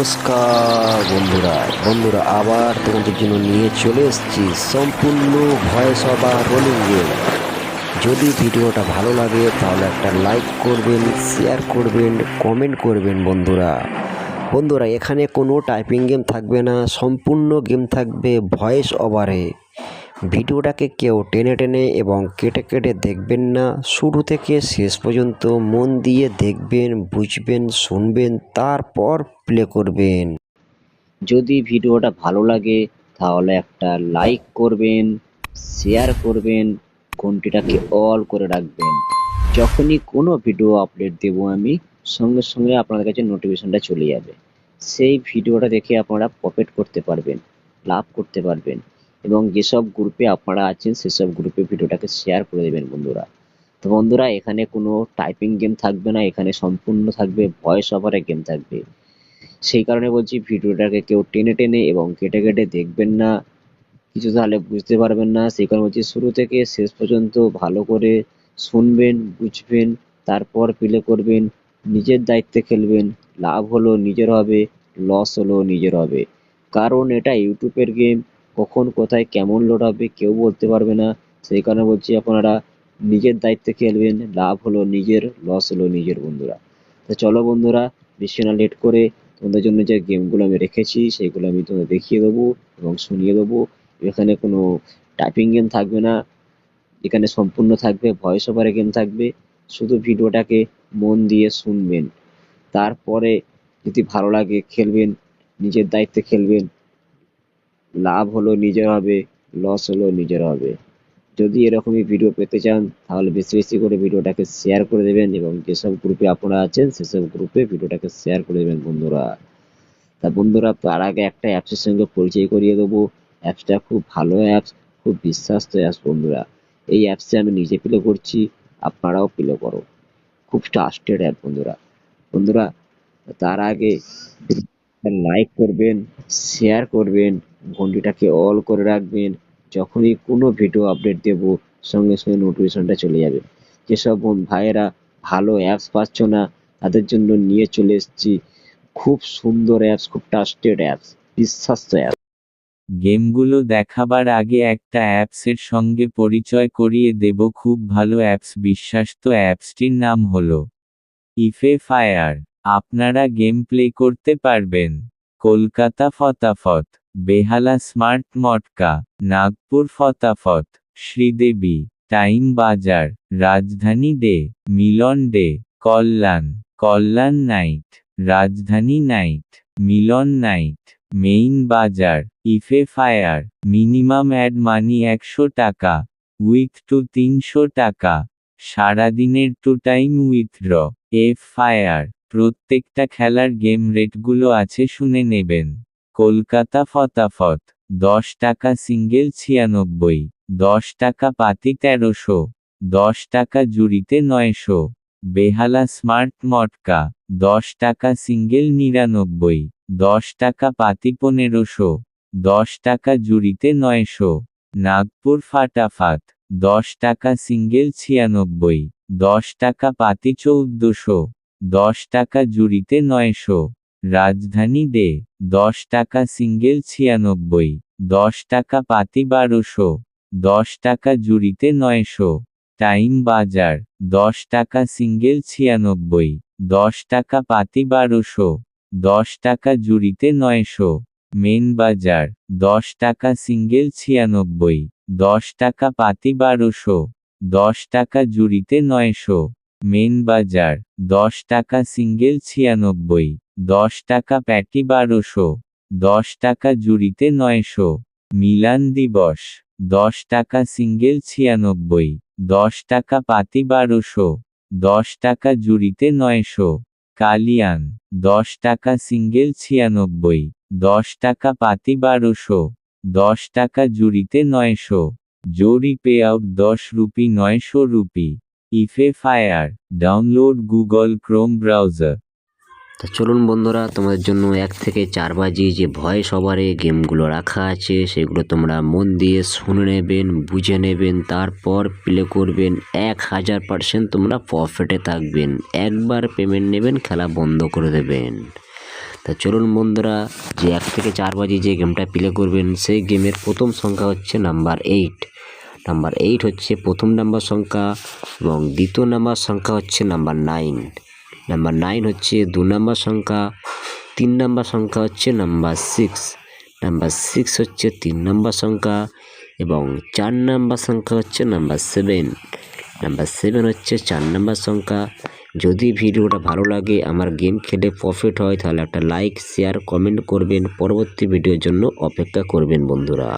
নমস্কার বন্ধুরা আবার তোমাদের জন্য নিয়ে চলে এসেছি সম্পূর্ণ ভয়েস ওভার রোলিং গেম। যদি ভিডিওটা ভালো লাগে তাহলে একটা লাইক করবেন, শেয়ার করবেন, কমেন্ট করবেন। বন্ধুরা এখানে কোনো টাইপিং গেম থাকবে না, সম্পূর্ণ গেম থাকবে ভয়েস ওভারে। ভিডিওটাকে কেউ টেনে টেনে এবং কেটে কেটে দেখবেন না, শুরু থেকে শেষ পর্যন্ত মন দিয়ে দেখবেন, বুঝবেন, শুনবেন, তারপর প্লে করবেন। যদি ভিডিওটা ভালো লাগে তাহলে একটা লাইক করবেন, শেয়ার করবেন, ঘন্টিটাকে অল করে রাখবেন। যখনই কোনো ভিডিও আপলোড দেবো আমি, সঙ্গে সঙ্গে আপনাদের কাছে নোটিফিকেশনটা চলে যাবে। সেই ভিডিওটা দেখে আপনারা প্রফিট করতে পারবেন, লাভ করতে পারবেন, এবং যেসব গ্রুপে আপনারা আছেন সেসব গ্রুপে ভিডিওটাকে শেয়ার করে দেবেন বন্ধুরা। তো বন্ধুরা এখানে কোনো টাইপিং গেম থাকবে না, এখানে সম্পূর্ণ থাকবে ভয়েস ওভারে গেম থাকবে। সেই কারণে বলছি ভিডিওটাকে কেউ টেনে টেনে এবং কেটে কেটে দেখবেন না, কিছু তাহলে বুঝতে পারবেন না। সেই কারণে বলছি শুরু থেকে শেষ পর্যন্ত ভালো করে শুনবেন, বুঝবেন, তারপর প্লে করবেন। নিজের দায়িত্বে খেলবেন, লাভ হলো নিজের হবে, লস হলো নিজের হবে। কারণ এটা ইউটিউবের গেম, কখন কোথায় কেমন লোড হবে কেউ বলতে পারবে না। সেই কারণে বলছি আপনারা নিজের দায়িত্বে খেলবেন, লাভ হলো নিজের, লস হলো নিজের বন্ধুরা। তো চলো বন্ধুরা, বেশি না লেট করে তোমাদের জন্য যে গেমগুলো আমি রেখেছি সেইগুলো আমি তোমাদের দেখিয়ে দেবো এবং শুনিয়ে দেবো। এখানে কোনো টাইপিং গেম থাকবে না, এখানে সম্পূর্ণ থাকবে ভয়েস ওভারে গেম থাকবে। শুধু ভিডিওটাকে মন দিয়ে শুনবেন, তারপরে যদি ভালো লাগে খেলবেন, নিজের দায়িত্বে খেলবেন, লাভ হলো নিজের হবে, লস হলো নিজের হবে। যদি এরকমই ভিডিও পেতে চান তাহলে বেশি বেশি করে ভিডিওটাকে শেয়ার করে দেবেন এবং যেসব গ্রুপে আপনারা আছেন সেসব গ্রুপে ভিডিওটাকে শেয়ার করে দেবেন বন্ধুরা। তা বন্ধুরা তার আগে একটা অ্যাপসের সঙ্গে পরিচয় করিয়ে দেবো। অ্যাপসটা খুব ভালো অ্যাপস, খুব বিশ্বাস্ত অ্যাপস বন্ধুরা। এই অ্যাপসে আমি নিজে প্লে করছি, আপনারাও প্লে করো। খুব ট্রাস্টেড অ্যাপ বন্ধুরা তার আগে লাইক করবেন, শেয়ার করবেন, ঘন্টিটাকে অল করে রাখবেন। যখনই কোনো ভিডিও আপডেট দেব সঙ্গে সঙ্গে নোটিফিকেশনটা চলে যাবে। যেসব ভাইয়েরা ভালো অ্যাপস পাচ্ছ না তাদের জন্য নিয়ে চলে এসেছি খুব সুন্দর অ্যাপস, খুব ট্রাস্টেড অ্যাপস, বিশ্বাস্ত অ্যাপস। গেমগুলো দেখাবার আগে একটা অ্যাপসের সঙ্গে পরিচয় করিয়ে দেব। খুব ভালো অ্যাপস, বিশ্বাস্ত অ্যাপসটির নাম হলো ইফে ফায়ার। আপনারা গেম প্লে করতে পারবেন কলকাতা ফতাফত, বেহালা স্মার্ট মটকা, নাগপুর ফতাফত, শ্রীদেবী, টাইম বাজার, রাজধানী ডে, মিলন ডে, কল্যাণ নাইট, রাজধানী নাইট, মিলন নাইট, মেইন বাজার। ইফে ফায়ার মিনিমাম অ্যাড মানি 100 টাকা, উইথ টু 300 টাকা, সারাদিনের to time withdraw. F fire প্রত্যেকটা খেলার গেম রেটগুলো আছে, শুনে নেবেন। কলকাতা ফতাফত 10 টাকা সিঙ্গেল 96, 10 টাকা পাতি 1300, 10 টাকা জুড়িতে 900। বেহালা স্মার্ট মটকা 10 টাকা সিঙ্গেল 99, 10 টাকা পাতি 1500, 10 টাকা জুড়িতে 900। নাগপুর ফাটাফাত 10 টাকা সিঙ্গেল 96, 10 টাকা পাতি 1400, 10 টাকা জুড়িতে 900। রাজধানী ডে 10 টাকা সিঙ্গেল 96, 10 টাকা পাতি 1200, 10 টাকা জুড়িতে 900। টাইম বাজার 10 টাকা সিঙ্গেল 96, 10 টাকা পাতি 1200, 10 টাকা জুড়িতে 900। মেন বাজার 10 টাকা সিঙ্গেল 96, 10 টাকা পাতি 1200, 10 টাকা জুড়িতে 900। মেন বাজার 10 টাকা সিঙ্গেল 96, 10 টাকা প্যাটি 1200, 10 টাকা জুড়িতে 900। মিলান দিবস 10 টাকা সিঙ্গেল 96, 10 টাকা পাতি 1200, 10 টাকা জুড়িতে 900। কালিয়ান 10 টাকা সিঙ্গেল 96, 10 টাকা পাতি 1200, 10 টাকা জুড়িতে 900। জোরি পে আউট 10 রুপি 900 রুপি। ইফে ফায়ার ডাউনলোড গুগল ক্রোম ব্রাউজার। তো চলুন বন্ধুরা, তোমাদের জন্য 1 থেকে 4 বাজি যে ভয়েস ওভারে গেমগুলো রাখা আছে সেগুলো তোমরা মন দিয়ে শুনে নেবেন, বুঝে নেবেন, তারপর প্লে করবেন। 1000% তোমরা প্রফিটে থাকবেন। একবার পেমেন্ট নেবেন, খেলা বন্ধ করে দেবেন। তা চলুন বন্ধুরা, যে 1 থেকে 4 বাজে যে গেমটা প্লে করবেন সেই গেমের প্রথম সংখ্যা হচ্ছে নাম্বার 8। নাম্বার 8 হচ্ছে প্রথম নাম্বার সংখ্যা এবং দ্বিতীয় নাম্বার সংখ্যা হচ্ছে নাম্বার 9। নাম্বার 9 হচ্ছে 2 নাম্বার সংখ্যা, 3 নাম্বার সংখ্যা হচ্ছে নাম্বার 6। নাম্বার 6 হচ্ছে 3 নাম্বার সংখ্যা এবং 4 নাম্বার সংখ্যা হচ্ছে নাম্বার 7। নাম্বার 7 হচ্ছে 4 নাম্বার সংখ্যা। যদি ভিডিওটা ভালো লাগে, আমার গেম খেলে প্রফিট হয়, তাহলে একটা লাইক, শেয়ার, কমেন্ট করবেন। পরবর্তী ভিডিওর জন্য অপেক্ষা করবেন বন্ধুরা।